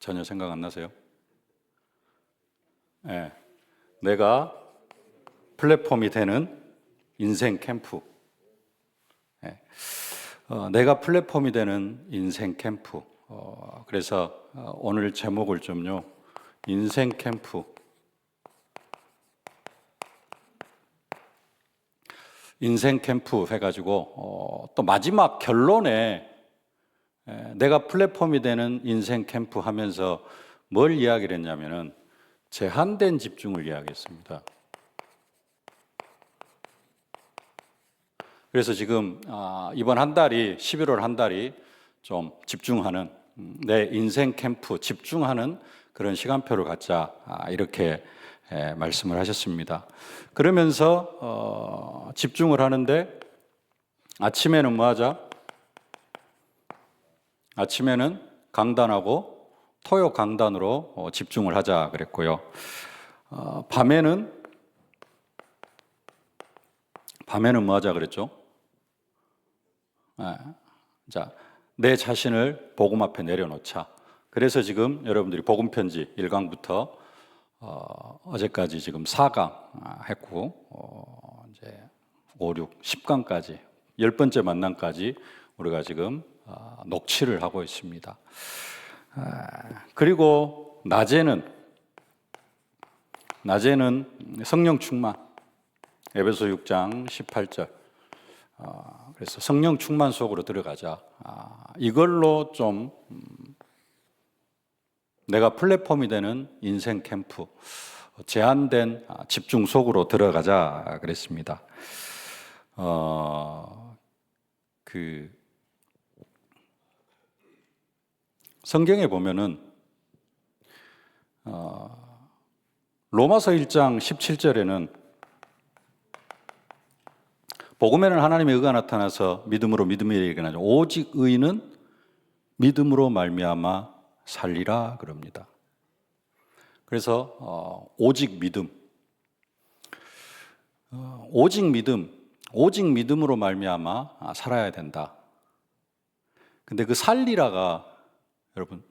전혀 생각 안 나세요? 네. 내가 플랫폼이 되는 인생 캠프. 네. 내가 플랫폼이 되는 인생 캠프. 그래서 오늘 제목을 좀요, 인생 캠프. 인생 캠프 해가지고 또 마지막 결론에 내가 플랫폼이 되는 인생 캠프 하면서 뭘 이야기를 했냐면은 제한된 집중을 이야기했습니다. 그래서 지금 이번 한 달이 11월 한 달이 좀 집중하는 내 인생 캠프 집중하는 그런 시간표를 갖자 이렇게 말씀을 하셨습니다. 그러면서 집중을 하는데 아침에는 뭐 하자? 아침에는 강단하고 토요 강단으로 집중을 하자 그랬고요. 밤에는 뭐 하자 그랬죠? 자, 내 자신을 복음 앞에 내려놓자. 그래서 지금 여러분들이 복음 편지 1강부터 어제까지 지금 4강 했고 이제 5, 6, 10강까지 10번째 만남까지 우리가 지금 녹취를 하고 있습니다. 그리고 낮에는 성령 충만, 에베소 6장 18절. 그래서 성령 충만 속으로 들어가자. 이걸로 좀 내가 플랫폼이 되는 인생 캠프, 제한된 집중 속으로 들어가자 그랬습니다. 성경에 보면은 로마서 1장 17절에는 복음에는 하나님의 의가 나타나서 믿음으로 믿음에 이르게 하죠. 오직 의인은 믿음으로 말미암아 살리라 그럽니다. 그래서 오직 믿음, 오직 믿음으로 말미암아 살아야 된다. 근데 그 살리라가 여러분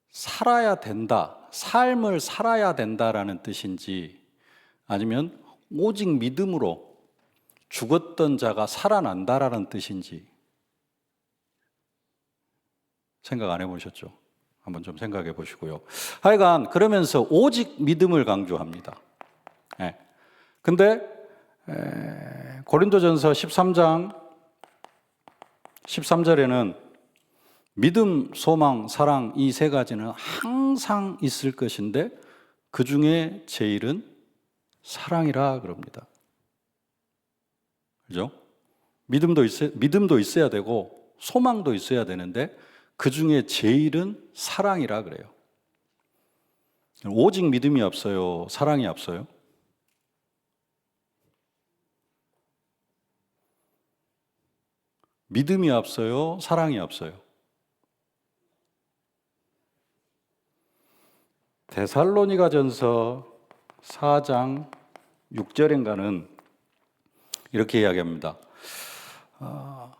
살아야 된다, 삶을 살아야 된다라는 뜻인지 아니면 오직 믿음으로 죽었던 자가 살아난다라는 뜻인지 생각 안 해보셨죠? 한번 좀 생각해 보시고요. 하여간 그러면서 오직 믿음을 강조합니다. 근데 고린도전서 13장 13절에는 믿음, 소망, 사랑 이 세 가지는 항상 있을 것인데 그 중에 제일은 사랑이라 그럽니다. 그죠? 믿음도 있어야 되고 소망도 있어야 되는데 그 중에 제일은 사랑이라 그래요. 오직 믿음이 없어요? 사랑이 없어요? 믿음이 없어요? 사랑이 없어요? 데살로니가전서 4장 6절인가는 이렇게 이야기합니다.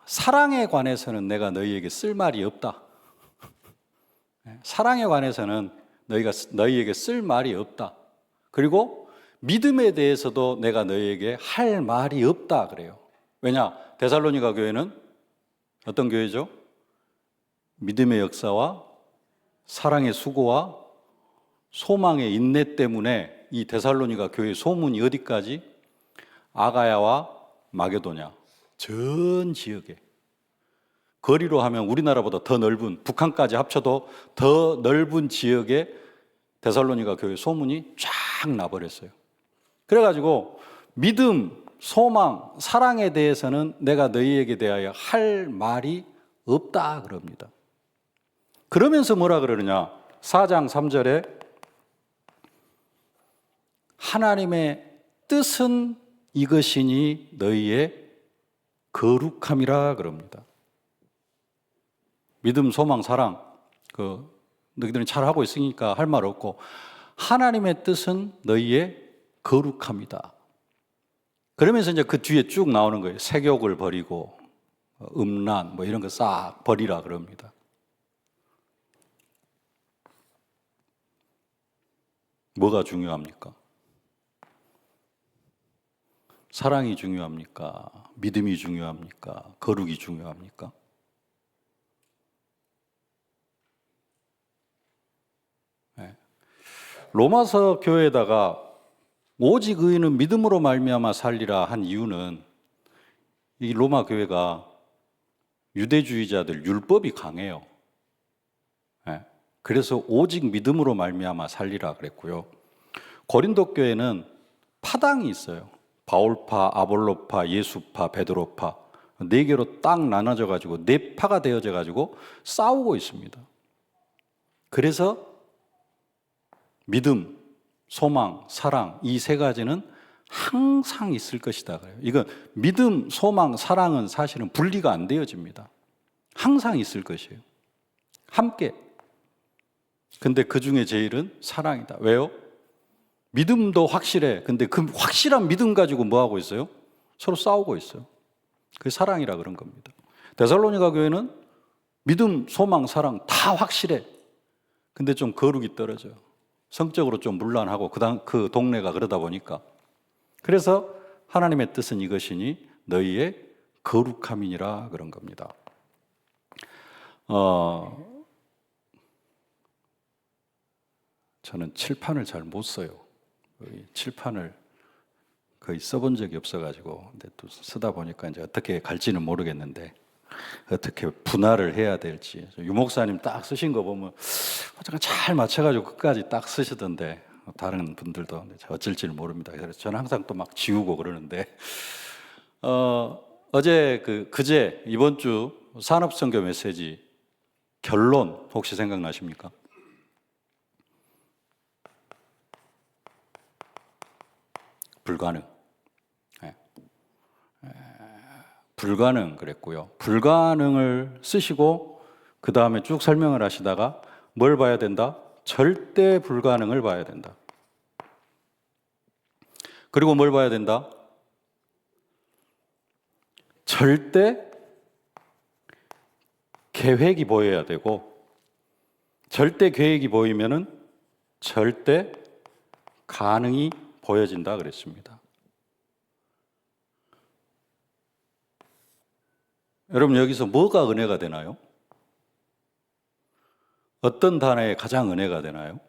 사랑에 관해서는 내가 너희에게 쓸 말이 없다. 사랑에 관해서는 너희에게 쓸 말이 없다. 그리고 믿음에 대해서도 내가 너희에게 할 말이 없다 그래요. 왜냐? 데살로니가 교회는 어떤 교회죠? 믿음의 역사와 사랑의 수고와 소망의 인내 때문에 이 데살로니가 교회 소문이 어디까지? 아가야와 마게도냐 전 지역에, 거리로 하면 우리나라보다 더 넓은, 북한까지 합쳐도 더 넓은 지역에 데살로니가 교회 소문이 쫙 나버렸어요. 그래가지고 믿음, 소망, 사랑에 대해서는 내가 너희에게 대하여 할 말이 없다 그럽니다. 그러면서 뭐라 그러느냐? 4장 3절에 하나님의 뜻은 이것이니 너희의 거룩함이라 그럽니다. 믿음, 소망, 사랑 너희들은 잘 하고 있으니까 할 말 없고 하나님의 뜻은 너희의 거룩함이다. 그러면서 이제 그 뒤에 쭉 나오는 거예요. 색욕을 버리고 음란 이런 거 싹 버리라 그럽니다. 뭐가 중요합니까? 사랑이 중요합니까? 믿음이 중요합니까? 거룩이 중요합니까? 네. 로마서 교회에다가 오직 의인은 믿음으로 말미암아 살리라 한 이유는 이 로마 교회가 유대주의자들 율법이 강해요. 네. 그래서 오직 믿음으로 말미암아 살리라 그랬고요. 고린도 교회는 파당이 있어요. 바울파, 아볼로파, 예수파, 베드로파 네 개로 딱 나눠져 가지고 네 파가 되어져 가지고 싸우고 있습니다. 그래서 믿음, 소망, 사랑 이 세 가지는 항상 있을 것이다 그래요. 이건 믿음, 소망, 사랑은 사실은 분리가 안 되어집니다. 항상 있을 것이에요. 함께. 근데 그 중에 제일은 사랑이다. 왜요? 믿음도 확실해. 근데 그 확실한 믿음 가지고 뭐 하고 있어요? 서로 싸우고 있어요. 그게 사랑이라 그런 겁니다. 데살로니가 교회는 믿음, 소망, 사랑 다 확실해. 근데 좀 거룩이 떨어져요. 성적으로 좀 문란하고 그 동네가 그러다 보니까. 그래서 하나님의 뜻은 이것이니 너희의 거룩함이니라 그런 겁니다. 저는 칠판을 잘 못 써요. 칠판을 거의 써본 적이 없어가지고, 근데 또 쓰다 보니까 이제 어떻게 갈지는 모르겠는데, 어떻게 분할을 해야 될지. 유목사님 딱 쓰신 거 보면 잠깐 잘 맞춰가지고 끝까지 딱 쓰시던데, 다른 분들도 어쩔지는 모릅니다. 그래서 저는 항상 또 막 지우고 그러는데, 어제 그제 이번 주 산업선교 메시지 결론 혹시 생각나십니까? 불가능. 네. 불가능 그랬고요. 불가능을 쓰시고 그 다음에 쭉 설명을 하시다가 뭘 봐야 된다? 절대 불가능을 봐야 된다. 그리고 뭘 봐야 된다? 절대 계획이 보여야 되고, 절대 계획이 보이면은 절대 가능이 보여진다 그랬습니다. 여러분 여기서 뭐가 은혜가 되나요? 어떤 단어에 가장 은혜가 되나요?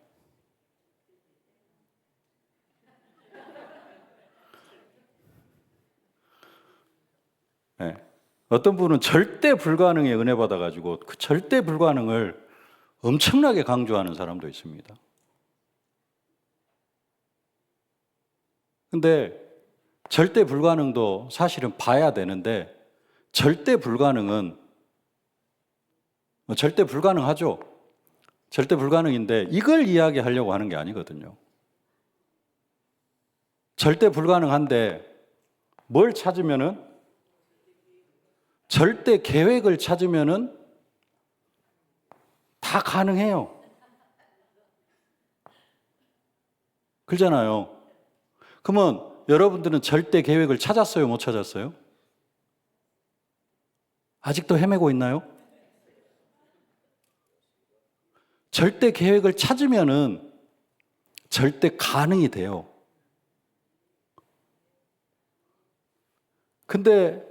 네. 어떤 분은 절대 불가능에 은혜 받아가지고 그 절대 불가능을 엄청나게 강조하는 사람도 있습니다. 근데 절대 불가능도 사실은 봐야 되는데, 절대 불가능은 절대 불가능하죠. 절대 불가능인데 이걸 이야기하려고 하는 게 아니거든요. 절대 불가능한데 뭘 찾으면은, 절대 계획을 찾으면은 다 가능해요. 그러잖아요. 그러면 여러분들은 절대 계획을 찾았어요? 못 찾았어요? 아직도 헤매고 있나요? 절대 계획을 찾으면은 절대 가능이 돼요. 근데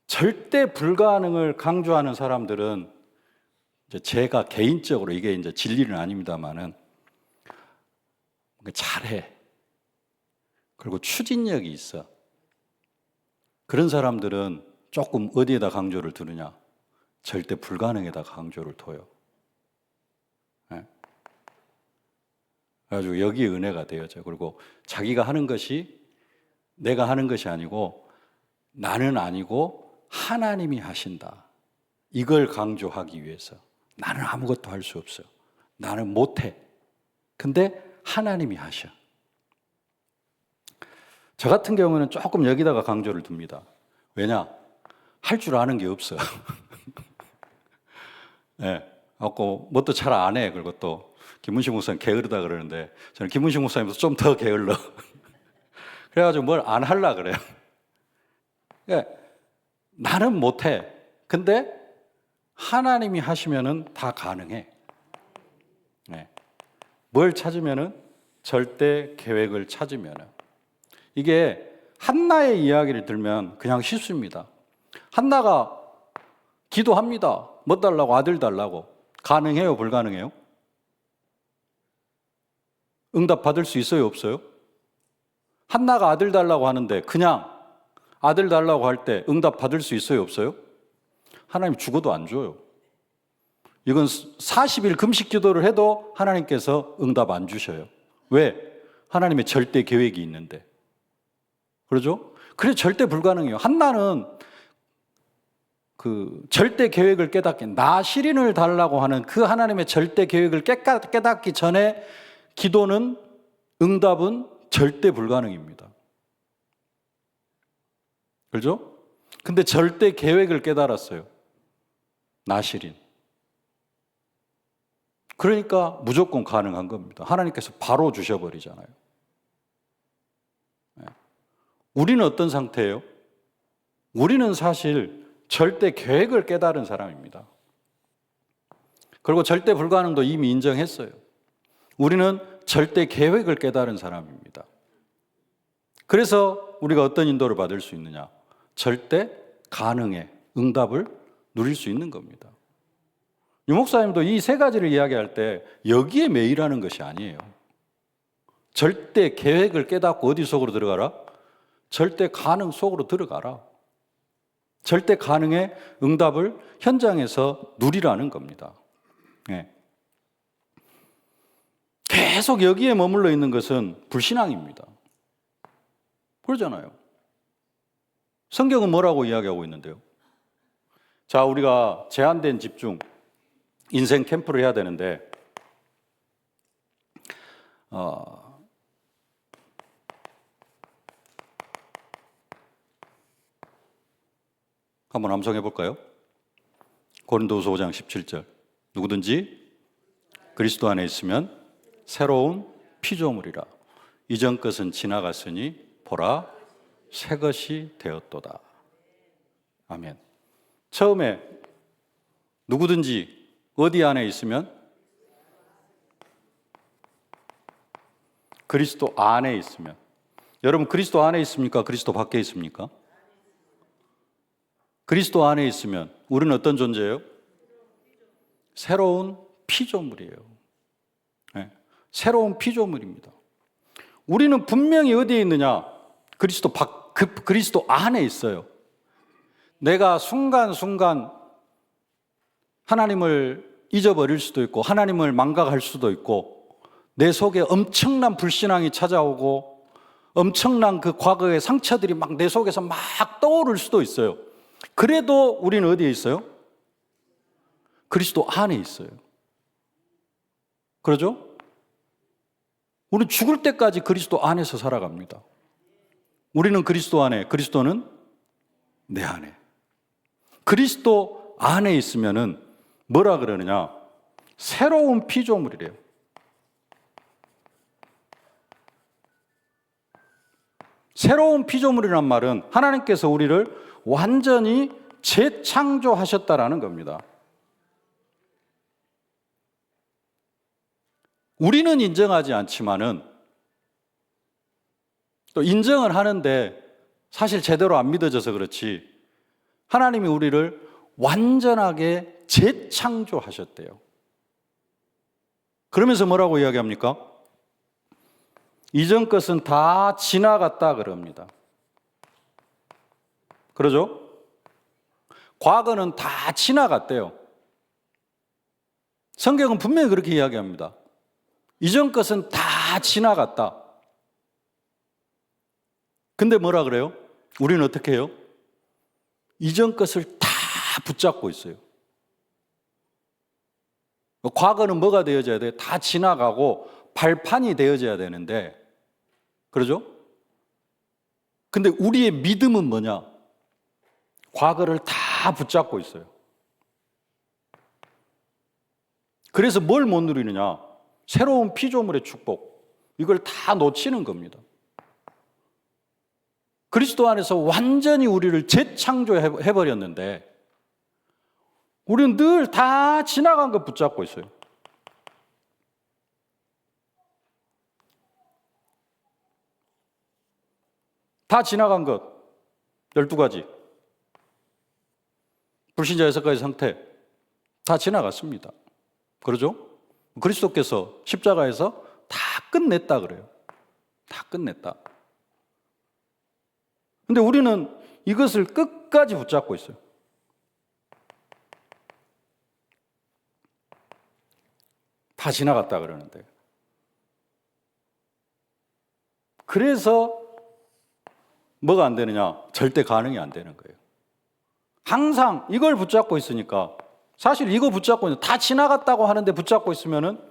절대 불가능을 강조하는 사람들은 이제 제가 개인적으로, 이게 이제 진리는 아닙니다만은, 잘해. 그리고 추진력이 있어. 그런 사람들은 조금 어디에다 강조를 두느냐? 절대 불가능에다 강조를 둬요. 네? 그래가지고 여기에 은혜가 되어져. 그리고 자기가 하는 것이 내가 하는 것이 아니고, 나는 아니고 하나님이 하신다. 이걸 강조하기 위해서. 나는 아무것도 할 수 없어. 나는 못해. 근데 하나님이 하셔. 저 같은 경우는 조금 여기다가 강조를 둡니다. 왜냐? 할 줄 아는 게 없어. 네. 뭐 또 잘 안 해. 그리고 또 김문식 목사님 게으르다 그러는데, 저는 김문식 목사님보다 좀 더 게을러. 그래가지고 뭘 안 하려고 그래요. 그러니까 나는 못해. 근데 하나님이 하시면은 다 가능해. 네. 뭘 찾으면은 절대 계획을 찾으면, 이게 한나의 이야기를 들면 그냥 쉽습니다. 한나가 기도합니다. 뭐 달라고? 아들 달라고. 가능해요? 불가능해요? 응답 받을 수 있어요? 없어요? 한나가 아들 달라고 하는데 그냥 아들 달라고 할 때 응답 받을 수 있어요? 없어요? 하나님 죽어도 안 줘요. 이건 40일 금식 기도를 해도 하나님께서 응답 안 주셔요. 왜? 하나님의 절대 계획이 있는데. 그러죠? 그래서 절대 불가능해요. 한나는 그 절대 계획을 깨닫기, 나시린을 달라고 하는 그 하나님의 절대 계획을 깨닫기 전에 기도는, 응답은 절대 불가능입니다. 그렇죠? 근데 절대 계획을 깨달았어요. 나시린. 그러니까 무조건 가능한 겁니다. 하나님께서 바로 주셔버리잖아요. 우리는 어떤 상태예요? 우리는 사실 절대 계획을 깨달은 사람입니다. 그리고 절대 불가능도 이미 인정했어요. 우리는 절대 계획을 깨달은 사람입니다. 그래서 우리가 어떤 인도를 받을 수 있느냐? 절대 가능의 응답을 누릴 수 있는 겁니다. 유 목사님도 이 세 가지를 이야기할 때 여기에 매일하는 것이 아니에요. 절대 계획을 깨닫고 어디 속으로 들어가라? 절대 가능 속으로 들어가라. 절대 가능의 응답을 현장에서 누리라는 겁니다. 네. 계속 여기에 머물러 있는 것은 불신앙입니다. 그러잖아요. 성경은 뭐라고 이야기하고 있는데요? 자, 우리가 제한된 집중, 인생 캠프를 해야 되는데, 한번 암송해 볼까요? 고린도후서 5장 17절. 누구든지 그리스도 안에 있으면 새로운 피조물이라. 이전 것은 지나갔으니 보라 새 것이 되었도다. 아멘. 처음에 누구든지 어디 안에 있으면, 그리스도 안에 있으면. 여러분 그리스도 안에 있습니까? 그리스도 밖에 있습니까? 그리스도 안에 있으면 우리는 어떤 존재예요? 새로운 피조물이에요. 네. 새로운 피조물입니다. 우리는 분명히 어디에 있느냐? 그리스도 안에 있어요. 내가 순간순간 하나님을 잊어버릴 수도 있고 하나님을 망각할 수도 있고 내 속에 엄청난 불신앙이 찾아오고 엄청난 그 과거의 상처들이 막 내 속에서 막 떠오를 수도 있어요. 그래도 우리는 어디에 있어요? 그리스도 안에 있어요. 그러죠? 우리는 죽을 때까지 그리스도 안에서 살아갑니다. 우리는 그리스도 안에, 그리스도는 내 안에. 그리스도 안에 있으면은 뭐라 그러느냐? 새로운 피조물이래요. 새로운 피조물이란 말은 하나님께서 우리를 완전히 재창조하셨다라는 겁니다. 우리는 인정하지 않지만은 또 인정을 하는데 사실 제대로 안 믿어져서 그렇지 하나님이 우리를 완전하게 재창조하셨대요. 그러면서 뭐라고 이야기합니까? 이전 것은 다 지나갔다 그럽니다. 그러죠? 과거는 다 지나갔대요. 성경은 분명히 그렇게 이야기합니다. 이전 것은 다 지나갔다. 근데 뭐라 그래요? 우리는 어떻게 해요? 이전 것을 다 붙잡고 있어요. 과거는 뭐가 되어져야 돼? 다 지나가고 발판이 되어져야 되는데, 그러죠? 근데 우리의 믿음은 뭐냐? 과거를 다 붙잡고 있어요. 그래서 뭘 못 누리느냐? 새로운 피조물의 축복. 이걸 다 놓치는 겁니다. 그리스도 안에서 완전히 우리를 재창조해버렸는데 우리는 늘 다 지나간 거 붙잡고 있어요. 다 지나간 것 12가지 불신자 6가지 상태 다 지나갔습니다. 그러죠? 그리스도께서 십자가에서 다 끝냈다 그래요. 다 끝냈다. 근데 우리는 이것을 끝까지 붙잡고 있어요. 다 지나갔다 그러는데. 그래서 뭐가 안 되느냐? 절대 가능이 안 되는 거예요. 항상 이걸 붙잡고 있으니까, 사실 이거 붙잡고 있는, 다 지나갔다고 하는데 붙잡고 있으면은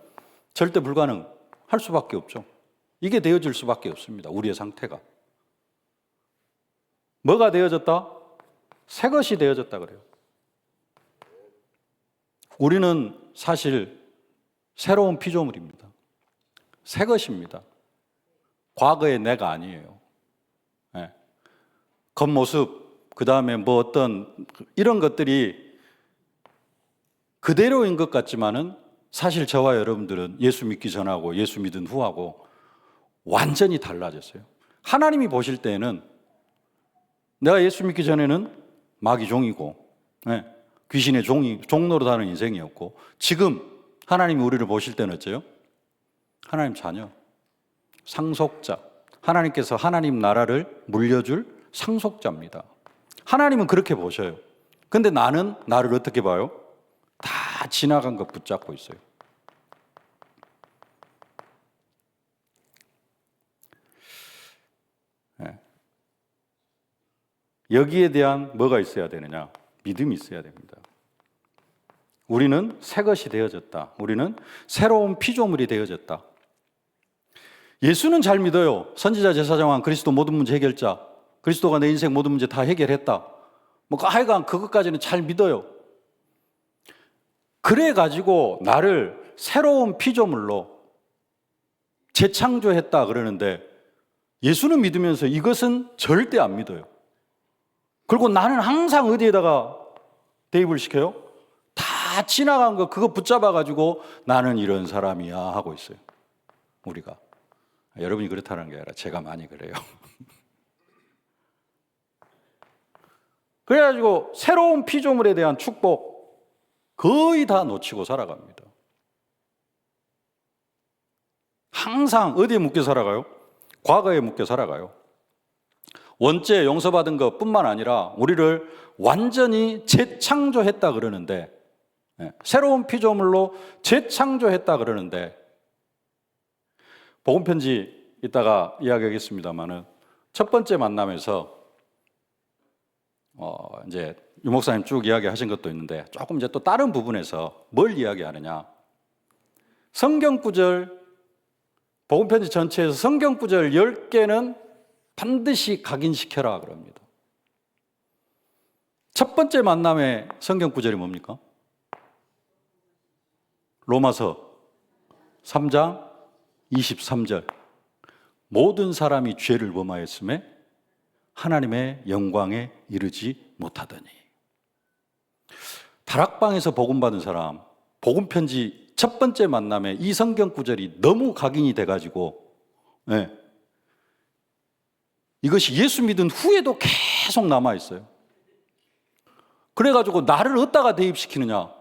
절대 불가능 할 수밖에 없죠. 이게 되어질 수밖에 없습니다. 우리의 상태가. 뭐가 되어졌다? 새 것이 되어졌다 그래요. 우리는 사실 새로운 피조물입니다. 새 것입니다. 과거의 내가 아니에요. 네. 겉모습, 그 다음에 뭐 어떤 이런 것들이 그대로인 것 같지만은 사실 저와 여러분들은 예수 믿기 전하고 예수 믿은 후하고 완전히 달라졌어요. 하나님이 보실 때에는 내가 예수 믿기 전에는 마귀 종이고, 네, 귀신의 종로로 다는 인생이었고, 지금 하나님이 우리를 보실 때는 어째요? 하나님 자녀, 상속자, 하나님께서 하나님 나라를 물려줄 상속자입니다. 하나님은 그렇게 보셔요. 근데 나는 나를 어떻게 봐요? 다 지나간 것 붙잡고 있어요. 네. 여기에 대한 뭐가 있어야 되느냐? 믿음이 있어야 됩니다. 우리는 새 것이 되어졌다. 우리는 새로운 피조물이 되어졌다. 예수는 잘 믿어요. 선지자, 제사장왕, 그리스도 모든 문제 해결자. 그리스도가 내 인생 모든 문제 다 해결했다. 뭐 하여간 그것까지는 잘 믿어요. 그래가지고 나를 새로운 피조물로 재창조했다 그러는데, 예수는 믿으면서 이것은 절대 안 믿어요. 그리고 나는 항상 어디에다가 대입을 시켜요? 다 지나간 거 그거 붙잡아가지고 나는 이런 사람이야 하고 있어요. 우리가. 여러분이 그렇다는 게 아니라 제가 많이 그래요. 그래가지고 새로운 피조물에 대한 축복 거의 다 놓치고 살아갑니다. 항상 어디에 묶여 살아가요? 과거에 묶여 살아가요. 원죄 용서받은 것뿐만 아니라 우리를 완전히 재창조했다 그러는데, 새로운 피조물로 재창조했다 그러는데, 복음편지 이따가 이야기하겠습니다만은 첫 번째 만남에서 이제 유 목사님 쭉 이야기하신 것도 있는데, 조금 이제 또 다른 부분에서 뭘 이야기하느냐? 성경 구절, 복음편지 전체에서 성경 구절 10개는 반드시 각인시켜라 그럽니다. 첫 번째 만남의 성경 구절이 뭡니까? 로마서 3장 23절. 모든 사람이 죄를 범하였음에 하나님의 영광에 이르지 못하더니. 다락방에서 복음 받은 사람, 복음 편지 첫 번째 만남에 이 성경 구절이 너무 각인이 돼가지고, 이것이 예수 믿은 후에도 계속 남아 있어요. 그래가지고 나를 어디다가 대입시키느냐?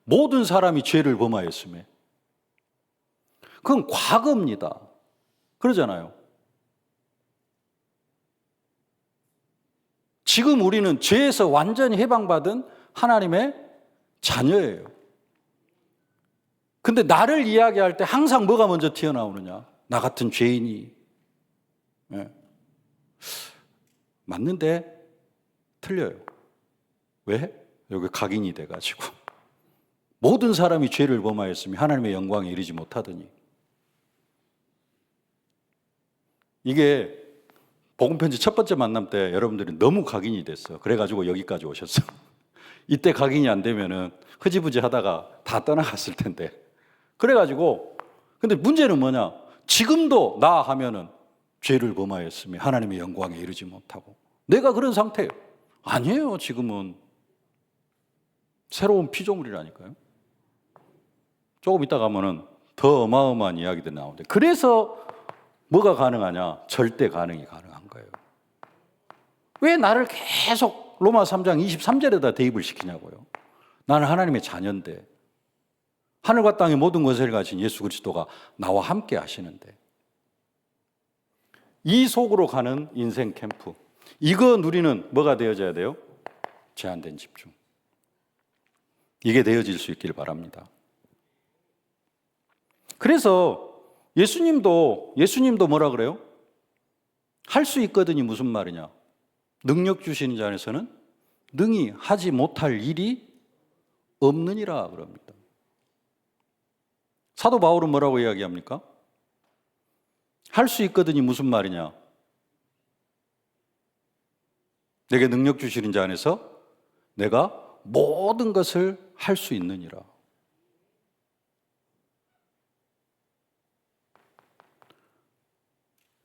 모든 사람이 죄를 범하였음에. 그건 과거입니다. 그러잖아요. 지금 우리는 죄에서 완전히 해방받은 하나님의 자녀예요. 근데 나를 이야기할 때 항상 뭐가 먼저 튀어나오느냐? 나 같은 죄인이. 맞는데 틀려요. 왜? 여기 각인이 돼가지고. 모든 사람이 죄를 범하였으며 하나님의 영광에 이르지 못하더니. 이게 복음편지 첫 번째 만남 때 여러분들이 너무 각인이 됐어. 그래가지고 여기까지 오셨어. 이때 각인이 안 되면은 흐지부지 하다가 다 떠나갔을 텐데. 그래가지고, 근데 문제는 뭐냐? 지금도 나 하면은 죄를 범하였으며 하나님의 영광에 이르지 못하고. 내가 그런 상태예요. 아니에요, 지금은. 새로운 피조물이라니까요. 조금 이따 가면은 더 어마어마한 이야기들이 나오는데, 그래서 뭐가 가능하냐? 절대 가능이 가능한 거예요. 왜 나를 계속 로마 3장 23절에다 대입을 시키냐고요. 나는 하나님의 자녀인데, 하늘과 땅의 모든 것을 가진 예수 그리스도가 나와 함께 하시는데, 이 속으로 가는 인생 캠프, 이거 누리는 뭐가 되어져야 돼요? 제한된 집중. 이게 되어질 수 있길 바랍니다. 그래서 예수님도 뭐라 그래요? 할 수 있거든이 무슨 말이냐? 능력 주시는 자 안에서는 능히 하지 못할 일이 없느니라 그럽니다. 사도 바울은 뭐라고 이야기합니까? 할 수 있거든이 무슨 말이냐? 내게 능력 주시는 자 안에서 내가 모든 것을 할 수 있느니라.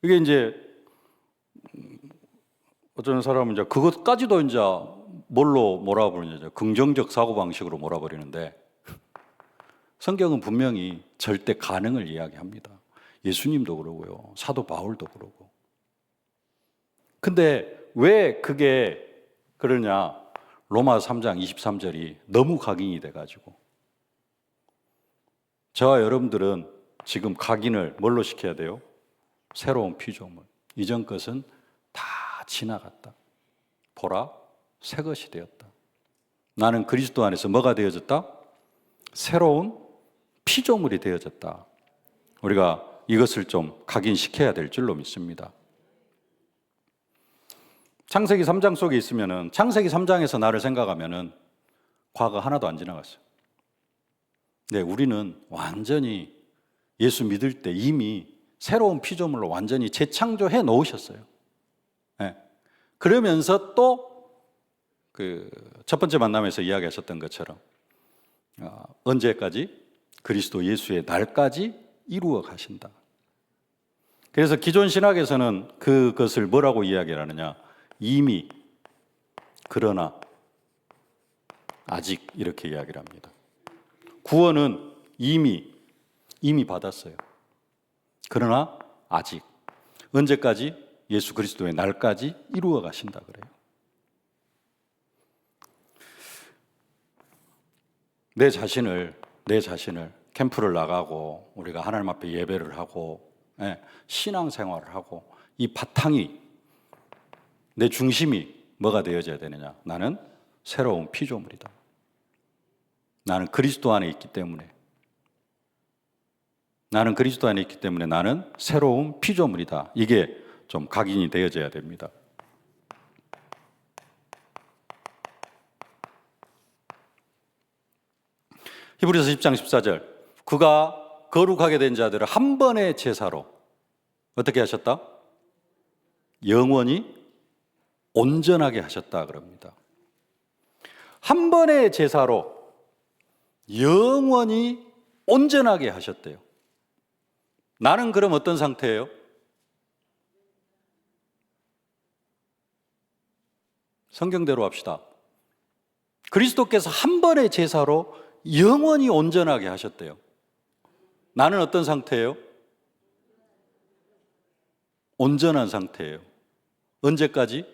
이게 이제 어떤 사람은 이제 그것까지도 이제 뭘로 몰아버리냐, 긍정적 사고방식으로 몰아버리는데, 성경은 분명히 절대 가능을 이야기합니다. 예수님도 그러고요, 사도 바울도 그러고. 근데 왜 그게 그러냐? 로마 3장 23절이 너무 각인이 돼가지고, 저와 여러분들은 지금 각인을 뭘로 시켜야 돼요? 새로운 피조물. 이전 것은 다 지나갔다. 보라, 새 것이 되었다. 나는 그리스도 안에서 뭐가 되어졌다? 새로운 피조물이 되어졌다. 우리가 이것을 좀 각인시켜야 될 줄로 믿습니다. 창세기 3장 속에 있으면은, 창세기 3장에서 나를 생각하면은 과거 하나도 안 지나갔어요. 네, 우리는 완전히 예수 믿을 때 이미 새로운 피조물로 완전히 재창조해 놓으셨어요. 네. 그러면서 또 그 첫 번째 만남에서 이야기하셨던 것처럼 언제까지? 그리스도 예수의 날까지 이루어 가신다. 그래서 기존 신학에서는 그것을 뭐라고 이야기를 하느냐? 이미, 그러나, 아직, 이렇게 이야기를 합니다. 구원은 이미 받았어요. 그러나 아직. 언제까지? 예수 그리스도의 날까지 이루어 가신다 그래요. 내 자신을 캠프를 나가고 우리가 하나님 앞에 예배를 하고 신앙생활을 하고, 이 바탕이, 내 중심이 뭐가 되어져야 되느냐? 나는 새로운 피조물이다. 나는 그리스도 안에 있기 때문에 나는 새로운 피조물이다. 이게 좀 각인이 되어져야 됩니다. 히브리서 10장 14절, 그가 거룩하게 된 자들을 한 번의 제사로 어떻게 하셨다? 영원히 온전하게 하셨다 그럽니다. 한 번의 제사로 영원히 온전하게 하셨대요. 나는 그럼 어떤 상태예요? 성경대로 합시다. 그리스도께서 한 번의 제사로 영원히 온전하게 하셨대요. 나는 어떤 상태예요? 온전한 상태예요. 언제까지?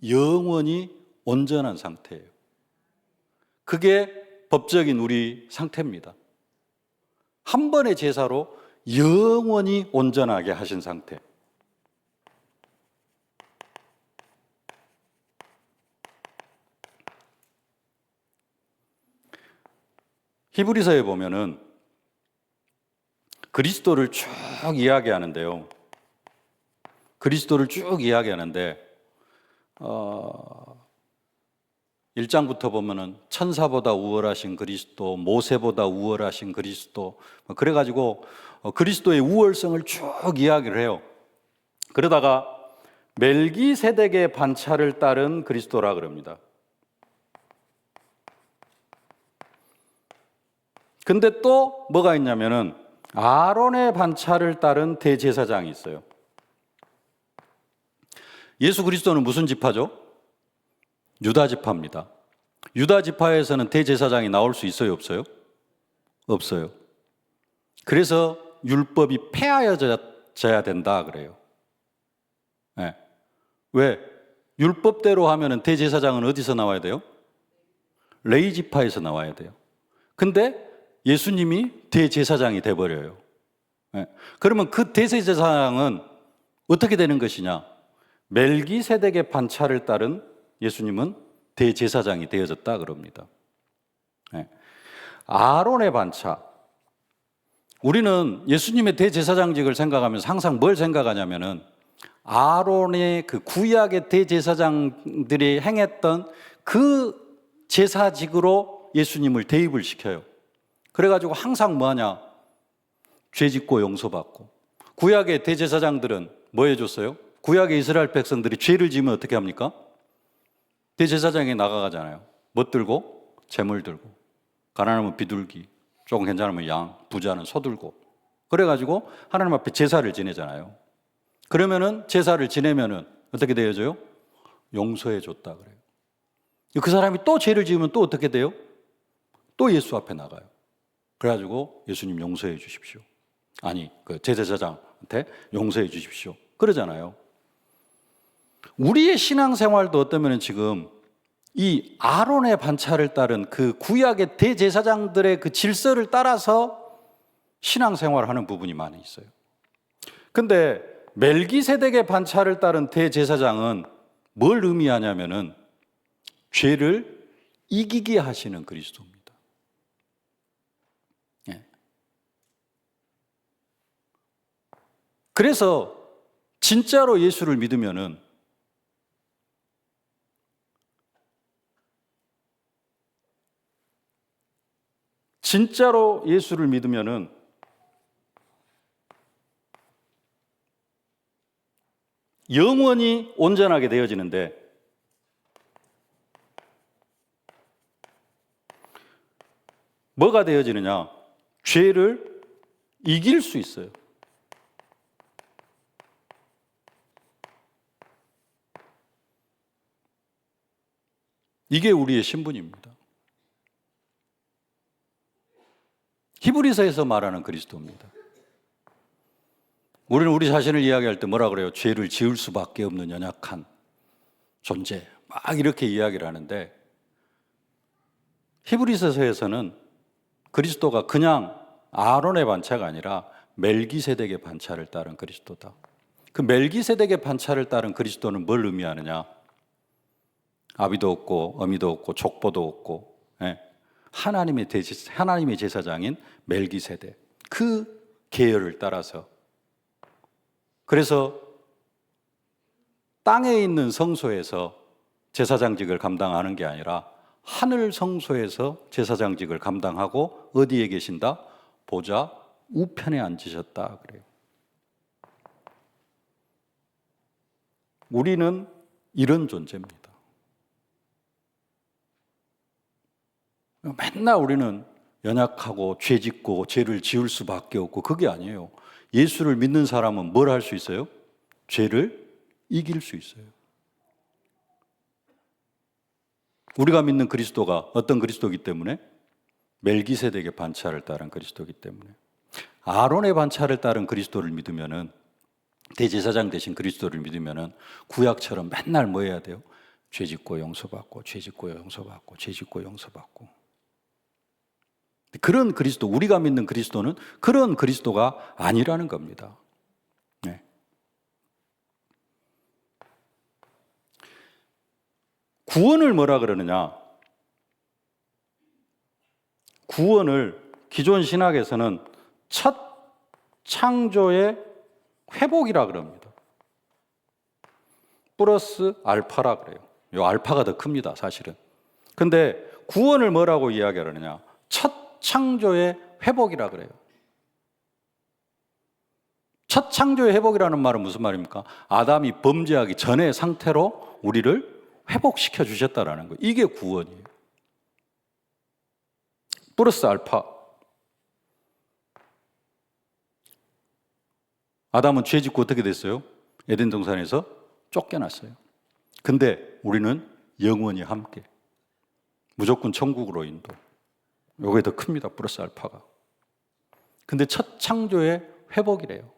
영원히 온전한 상태예요. 그게 법적인 우리 상태입니다. 한 번의 제사로 영원히 온전하게 하신 상태. 히브리서에 보면은 그리스도를 쭉 이야기하는데요. 그리스도를 쭉 이야기하는데 1장부터 보면은 천사보다 우월하신 그리스도, 모세보다 우월하신 그리스도, 그래가지고 그리스도의 우월성을 쭉 이야기를 해요. 그러다가 멜기세덱의 반차를 따른 그리스도라 그럽니다. 근데 또 뭐가 있냐면은 아론의 반차를 따른 대제사장이 있어요. 예수 그리스도는 무슨 지파죠? 유다 지파입니다. 유다 지파에서는 대제사장이 나올 수 있어요, 없어요? 없어요. 그래서 율법이 폐하여져야 된다 그래요. 네. 왜? 율법대로 하면은 대제사장은 어디서 나와야 돼요? 레위 지파에서 나와야 돼요. 근데 예수님이 대제사장이 돼버려요. 네. 그러면 그 대제사장은 어떻게 되는 것이냐? 멜기세덱의 반차를 따른 예수님은 대제사장이 되어졌다 그럽니다. 네. 아론의 반차. 우리는 예수님의 대제사장직을 생각하면서 항상 뭘 생각하냐면은 아론의 그 구약의 대제사장들이 행했던 그 제사직으로 예수님을 대입을 시켜요. 그래가지고 항상 뭐하냐? 죄 짓고 용서받고. 구약의 대제사장들은 뭐 해줬어요? 구약의 이스라엘 백성들이 죄를 지으면 어떻게 합니까? 대제사장에 나가잖아요. 뭐 들고? 재물 들고. 가난하면 비둘기, 조금 괜찮으면 양, 부자는 소 들고. 그래가지고 하나님 앞에 제사를 지내잖아요. 그러면은 제사를 지내면은 어떻게 되어져요? 용서해 줬다 그래요. 그 사람이 또 죄를 지으면 또 어떻게 돼요? 또 예수 앞에 나가요. 그래가지고 예수님 용서해 주십시오. 아니, 그 제사장한테 용서해 주십시오. 그러잖아요. 우리의 신앙생활도 어떠면 지금 이 아론의 반차를 따른 그 구약의 대제사장들의 그 질서를 따라서 신앙생활을 하는 부분이 많이 있어요. 근데 멜기세덱의 반차를 따른 대제사장은 뭘 의미하냐면은 죄를 이기게 하시는 그리스도입니다. 예. 그래서 진짜로 예수를 믿으면은 영원히 온전하게 되어지는데 뭐가 되어지느냐? 죄를 이길 수 있어요. 이게 우리의 신분입니다. 히브리서에서 말하는 그리스도입니다. 우리는 우리 자신을 이야기할 때 뭐라 그래요? 죄를 지을 수밖에 없는 연약한 존재. 막 이렇게 이야기를 하는데 히브리서에서는 그리스도가 그냥 아론의 반차가 아니라 멜기세덱의 반차를 따른 그리스도다. 그 멜기세덱의 반차를 따른 그리스도는 뭘 의미하느냐? 아비도 없고 어미도 없고 족보도 없고 하나님의 제사장인 멜기세덱 그 계열을 따라서 그래서 땅에 있는 성소에서 제사장직을 감당하는 게 아니라 하늘 성소에서 제사장직을 감당하고 어디에 계신다? 보좌 우편에 앉으셨다 그래요. 우리는 이런 존재입니다. 맨날 우리는 연약하고 죄 짓고 죄를 지을 수밖에 없고 그게 아니에요. 예수를 믿는 사람은 뭘 할 수 있어요? 죄를 이길 수 있어요. 우리가 믿는 그리스도가 어떤 그리스도이기 때문에? 멜기세덱의 반차를 따른 그리스도이기 때문에. 아론의 반차를 따른 그리스도를 믿으면은 대제사장 되신 그리스도를 믿으면은 구약처럼 맨날 뭐 해야 돼요? 죄 짓고 용서받고 죄 짓고 용서받고 죄 짓고 용서받고. 그런 그리스도, 우리가 믿는 그리스도는 그런 그리스도가 아니라는 겁니다. 네. 구원을 뭐라 그러느냐? 구원을 기존 신학에서는 첫 창조의 회복이라 그럽니다. 플러스 알파라 그래요. 요 알파가 더 큽니다, 사실은. 근데 구원을 뭐라고 이야기하느냐? 첫 창조의 회복이라 그래요. 첫 창조의 회복이라는 말은 무슨 말입니까? 아담이 범죄하기 전의 상태로 우리를 회복시켜 주셨다라는 거예요. 이게 구원이에요. 플러스 알파. 아담은 죄 짓고 어떻게 됐어요? 에덴 동산에서 쫓겨났어요. 근데 우리는 영원히 함께. 무조건 천국으로 인도. 요게 더 큽니다. 플러스 알파가. 근데 첫 창조의 회복이래요.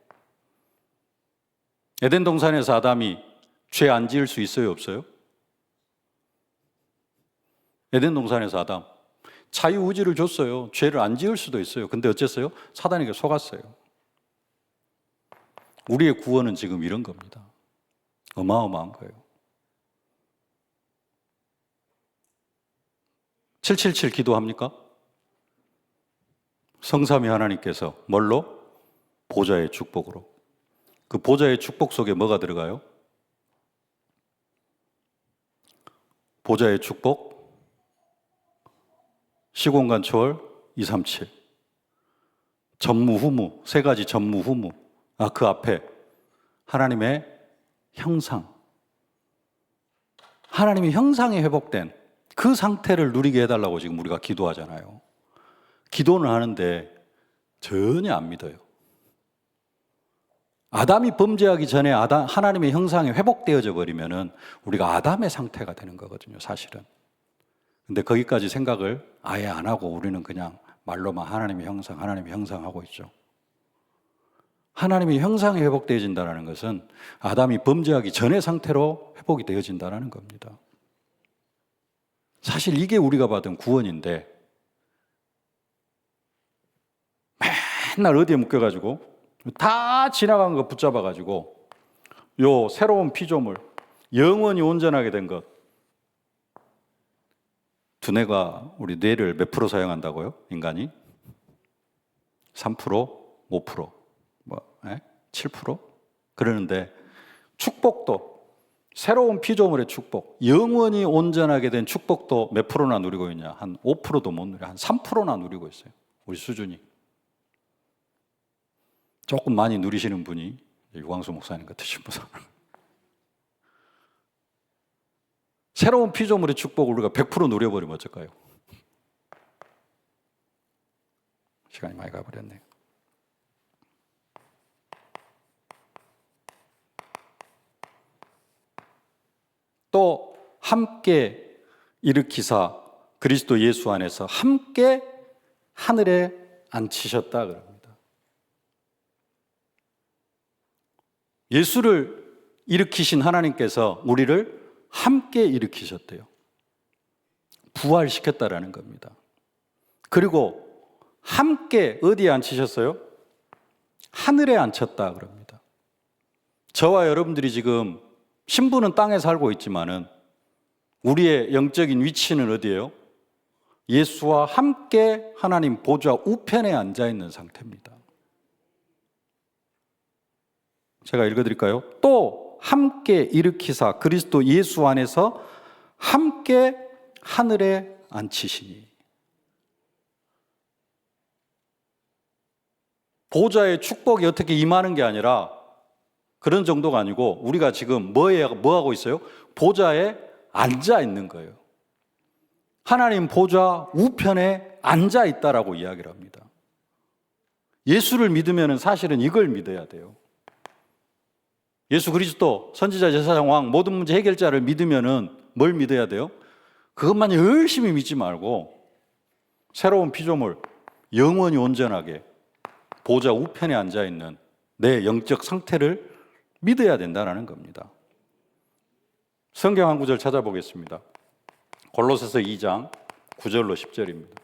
에덴 동산에서 아담이 죄 안 지을 수 있어요? 없어요? 에덴 동산에서 아담 자유의지를 줬어요. 죄를 안 지을 수도 있어요. 근데 어쨌어요? 사단에게 속았어요. 우리의 구원은 지금 이런 겁니다. 어마어마한 거예요. 777 기도합니까? 성삼위 하나님께서 뭘로? 보좌의 축복으로. 그 보좌의 축복 속에 뭐가 들어가요? 보좌의 축복, 시공간 초월 237, 전무후무, 세 가지 전무후무. 그 앞에 하나님의 형상, 하나님의 형상이 회복된 그 상태를 누리게 해달라고 지금 우리가 기도하잖아요. 기도는 하는데 전혀 안 믿어요. 아담이 범죄하기 전에 하나님의 형상이 회복되어져 버리면은 우리가 아담의 상태가 되는 거거든요, 사실은. 근데 거기까지 생각을 아예 안 하고 우리는 그냥 말로만 하나님의 형상 하고 있죠. 하나님의 형상이 회복되어진다는 것은 아담이 범죄하기 전의 상태로 회복이 되어진다는 겁니다. 사실 이게 우리가 받은 구원인데 맨날 어디에 묶여가지고 다 지나간 거 붙잡아가지고 요 새로운 피조물, 영원히 온전하게 된 것. 두뇌가 우리 뇌를 몇 프로 사용한다고요? 인간이? 3%? 5%? 7%? 그러는데 축복도 새로운 피조물의 축복, 영원히 온전하게 된 축복도 몇 프로나 누리고 있냐? 한 5%도 못 누려. 한 3%나 누리고 있어요. 우리 수준이. 조금 많이 누리시는 분이 유광수 목사님 같으신 분. 새로운 피조물의 축복을 우리가 100% 누려버리면 어쩔까요? 시간이 많이 가버렸네요. 또 함께 일으키사 그리스도 예수 안에서 함께 하늘에 앉히셨다 그럽니다. 예수를 일으키신 하나님께서 우리를 함께 일으키셨대요. 부활시켰다라는 겁니다. 그리고 함께 어디에 앉히셨어요? 하늘에 앉혔다 그럽니다. 저와 여러분들이 지금 신부는 땅에 살고 있지만은 우리의 영적인 위치는 어디예요? 예수와 함께 하나님 보좌 우편에 앉아 있는 상태입니다. 제가 읽어드릴까요? 또 함께 일으키사 그리스도 예수 안에서 함께 하늘에 앉히시니. 보좌의 축복이 어떻게 임하는 게 아니라 그런 정도가 아니고 우리가 지금 뭐 하고 있어요? 보좌에 앉아 있는 거예요. 하나님 보좌 우편에 앉아 있다라고 이야기를 합니다. 예수를 믿으면 사실은 이걸 믿어야 돼요. 예수 그리스도 선지자 제사장 왕 모든 문제 해결자를 믿으면은 뭘 믿어야 돼요? 그것만 열심히 믿지 말고 새로운 피조물 영원히 온전하게 보좌 우편에 앉아 있는 내 영적 상태를 믿어야 된다는 겁니다. 성경 한 구절 찾아보겠습니다. 골로새서 2장 9절로 10절입니다.